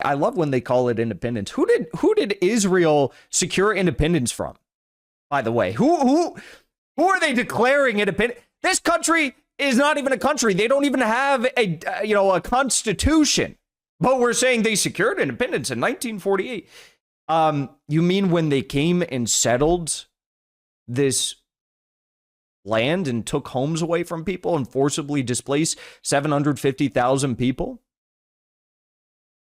I love when they call it independence. Who did Israel secure independence from? By the way, who are they declaring independent? This country is not even a country. They don't even have a constitution. But we're saying they secured independence in 1948. You mean when they came and settled this land and took homes away from people and forcibly displaced 750,000 people?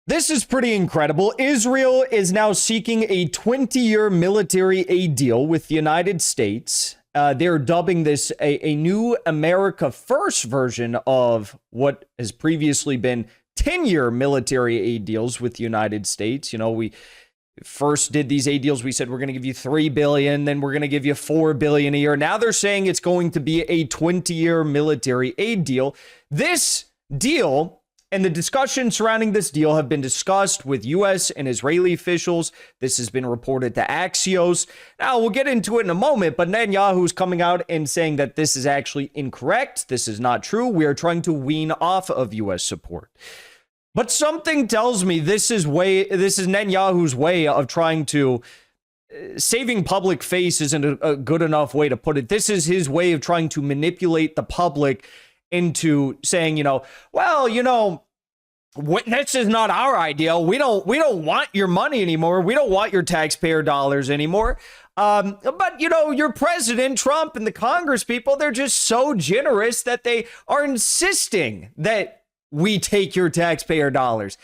This is pretty incredible. Israel is now seeking a 20-year military aid deal with the United States. They're dubbing this a new America First version of what has previously been 10-year military aid deals with the United States. You know, we first did these aid deals. We said we're going to give you $3 billion, then we're going to give you $4 billion a year. Now they're saying it's going to be a 20-year military aid deal. This deal and the discussions surrounding this deal have been discussed with U.S. and Israeli officials. This has been reported to Axios. Now, we'll get into it in a moment, but Netanyahu is coming out and saying that this is actually incorrect. This is not true. We are trying to wean off of U.S. support. But something tells me this is Netanyahu's way of trying to saving public face isn't a good enough way to put it. This is his way of trying to manipulate the public into saying, this is not our idea. We don't want your money anymore. We don't want your taxpayer dollars anymore. But your president, Trump, and the Congress people, they're just so generous that they are insisting that we take your taxpayer dollars.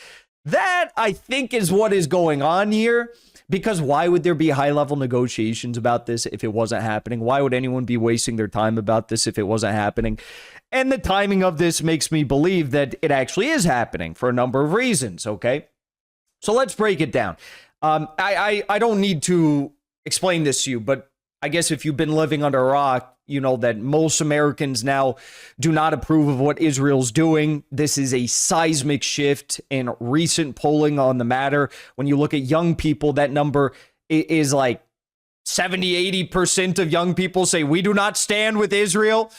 That, I think, is what is going on here. Because why would there be high-level negotiations about this if it wasn't happening? Why would anyone be wasting their time about this if it wasn't happening? And the timing of this makes me believe that it actually is happening for a number of reasons, okay? So let's break it down. I don't need to explain this to you, but I guess if you've been living under a rock, you know that most Americans now do not approve of what Israel's doing. This is a seismic shift in recent polling on the matter. When you look at young people, that number is like 70-80% of young people say we do not stand with Israel.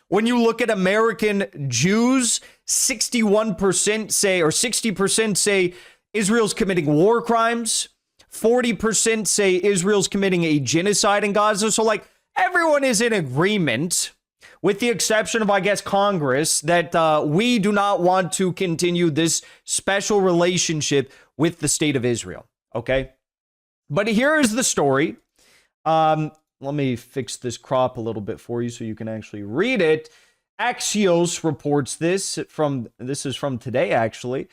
When you look at American Jews, 61% say, or 60% say Israel's committing war crimes. 40% say Israel's committing a genocide in Gaza. So everyone is in agreement, with the exception of, I guess, Congress, that we do not want to continue this special relationship with the state of Israel. Okay. But here is the story. Let me fix this crop a little bit for you so you can actually read it. Axios reports this is from today, actually.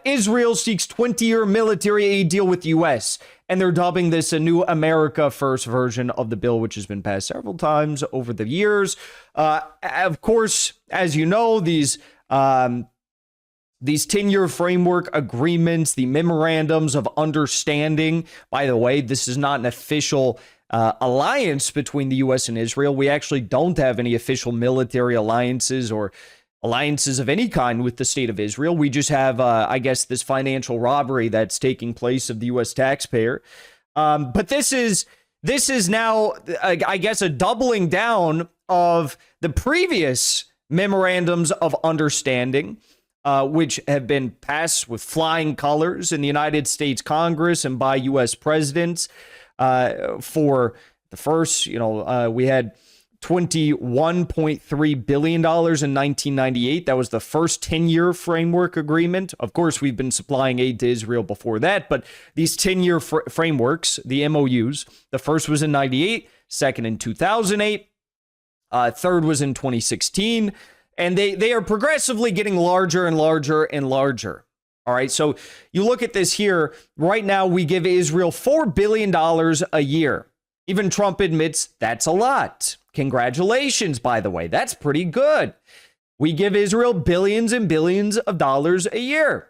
Israel seeks 20-year military aid deal with the U.S., and they're dubbing this a new America First version of the bill, which has been passed several times over the years. Of course, as you know, these 10-year framework agreements, the memorandums of understanding, by the way, this is not an official alliance between the U.S. and Israel. We actually don't have any official military alliances or alliances of any kind with the state of Israel. We just have, I guess, this financial robbery that's taking place of the U.S. taxpayer. But this is now, I guess, a doubling down of the previous memorandums of understanding, which have been passed with flying colors in the United States Congress and by U.S. presidents. For the first, we had $21.3 billion in 1998. That was the first 10-year framework agreement. Of course, we've been supplying aid to Israel before that, but these 10-year frameworks, the MOUs, the first was in 98, second in 2008, third was in 2016, and they are progressively getting larger and larger and larger. All right, so you look at this here. Right now, we give Israel $4 billion a year. Even Trump admits that's a lot. Congratulations, by the way. That's pretty good. We give Israel billions and billions of dollars a year.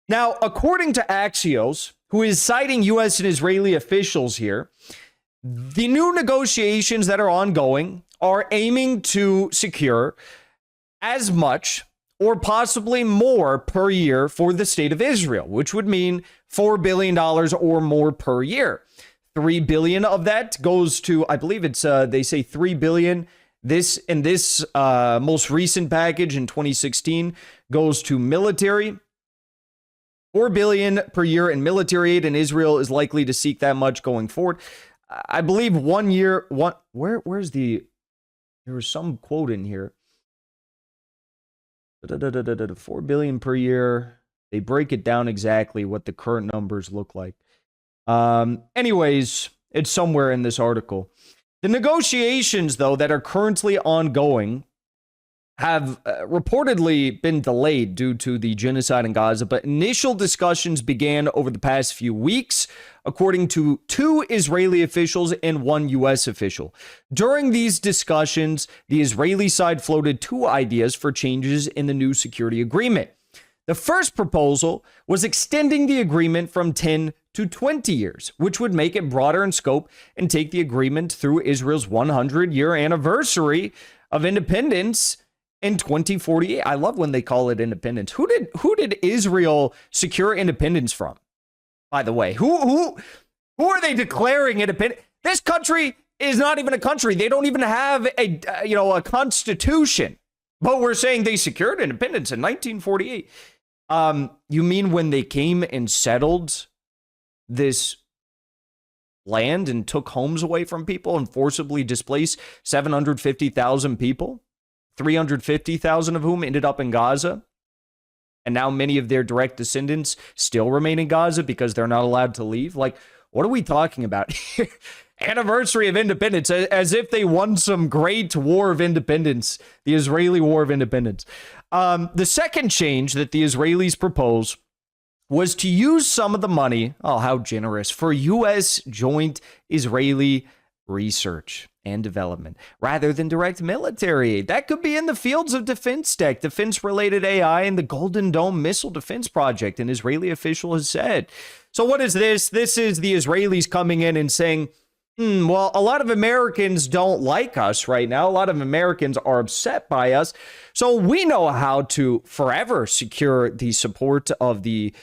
Now, according to Axios, who is citing U.S. and Israeli officials here, the new negotiations that are ongoing are aiming to secure as much or possibly more per year for the state of Israel, which would mean $4 billion or more per year. $3 billion of that goes to, I believe it's, they say $3 billion. This most recent package in 2016 goes to military. $4 billion per year in military aid, and Israel is likely to seek that much going forward. I believe 1 year, where's the, there was some quote in here. 4 billion per year. They break it down exactly what the current numbers look like. Anyways, it's somewhere in this article. The negotiations, though, that are currently ongoing have reportedly been delayed due to the genocide in Gaza, but initial discussions began over the past few weeks, according to 2 Israeli officials and 1 U.S. official. During these discussions, the Israeli side floated 2 ideas for changes in the new security agreement. The first proposal was extending the agreement from 10 to 20 years, which would make it broader in scope and take the agreement through Israel's 100-year anniversary of independence in 2048. I love when they call it independence. Who did Israel secure independence from? By the way, who are they declaring independent? This country is not even a country. They don't even have a constitution. But we're saying they secured independence in 1948. You mean when they came and settled this land and took homes away from people and forcibly displaced 750,000 people? 350,000 of whom ended up in Gaza. And now many of their direct descendants still remain in Gaza because they're not allowed to leave. Like, what are we talking about here? Anniversary of independence, as if they won some great war of independence, the Israeli War of Independence. The second change that the Israelis propose was to use some of the money, oh, how generous, for U.S. joint Israeli research and development rather than direct military aid. That could be in the fields of defense tech, defense-related AI, and the Golden Dome missile defense project, an Israeli official has said. So what is this? This is the Israelis coming in and saying, well, a lot of Americans don't like us right now. A lot of Americans are upset by us. So we know how to forever secure the support of the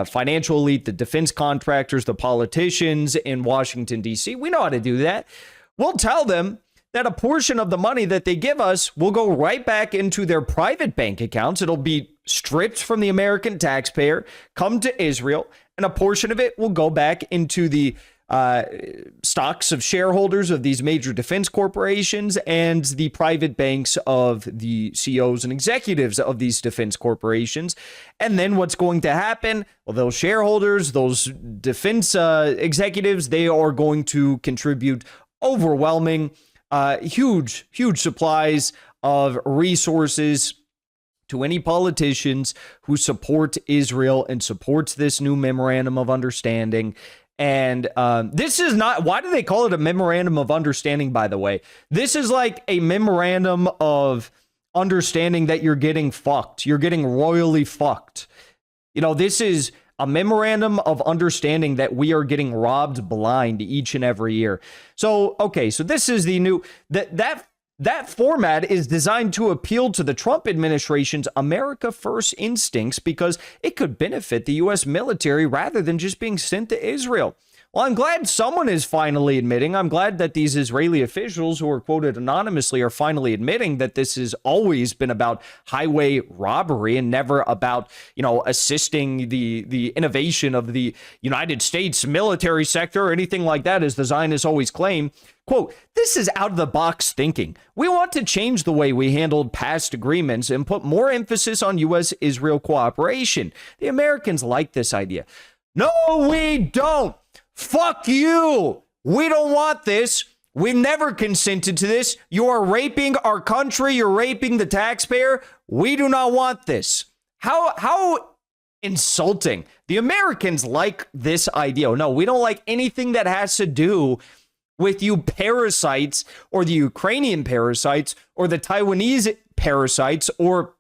financial elite, the defense contractors, the politicians in Washington, D.C. We know how to do that. We'll tell them that a portion of the money that they give us will go right back into their private bank accounts. It'll be stripped from the American taxpayer, come to Israel, and a portion of it will go back into the stocks of shareholders of these major defense corporations and the private banks of the CEOs and executives of these defense corporations. And then what's going to happen? Well, those shareholders, those defense executives, they are going to contribute overwhelming, huge supplies of resources to any politicians who support Israel and supports this new memorandum of understanding. And this is not, why do they call it a memorandum of understanding, by the way? This is like a memorandum of understanding that you're getting fucked. You're getting royally fucked. You know, this is a memorandum of understanding that we are getting robbed blind each and every year. So, okay, so this is the new, that format is designed to appeal to the Trump administration's America First instincts because it could benefit the U.S. military rather than just being sent to Israel. Well, I'm glad someone is finally admitting. I'm glad that these Israeli officials who are quoted anonymously are finally admitting that this has always been about highway robbery and never about, assisting the innovation of the United States military sector or anything like that, as the Zionists always claim. Quote, this is out of the box thinking. We want to change the way we handled past agreements and put more emphasis on U.S.-Israel cooperation. The Americans like this idea. No, we don't. Fuck you. We don't want this. We never consented to this. You are raping our country. You're raping the taxpayer. We do not want this. How insulting. The Americans like this idea. No, we don't like anything that has to do with you parasites or the Ukrainian parasites or the Taiwanese parasites or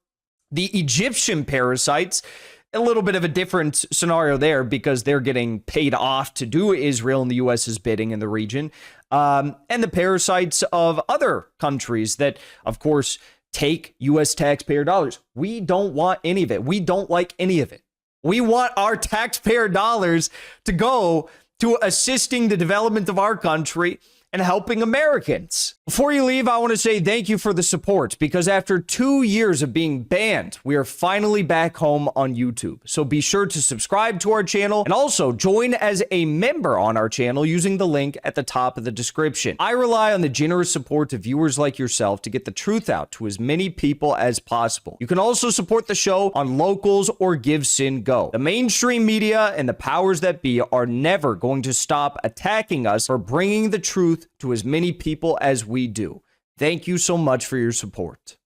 the Egyptian parasites. A little bit of a different scenario there because they're getting paid off to do Israel and the U.S.'s bidding in the region. And the parasites of other countries that, of course, take U.S. taxpayer dollars. We don't want any of it. We don't like any of it. We want our taxpayer dollars to go to assisting the development of our country and helping Americans. Before you leave, I want to say thank you for the support, because after 2 years of being banned, we are finally back home on YouTube. So be sure to subscribe to our channel and also join as a member on our channel using the link at the top of the description. I rely on the generous support of viewers like yourself to get the truth out to as many people as possible. You can also support the show on Locals or Give Sin Go. The mainstream media and the powers that be are never going to stop attacking us for bringing the truth to as many people as we do. Thank you so much for your support.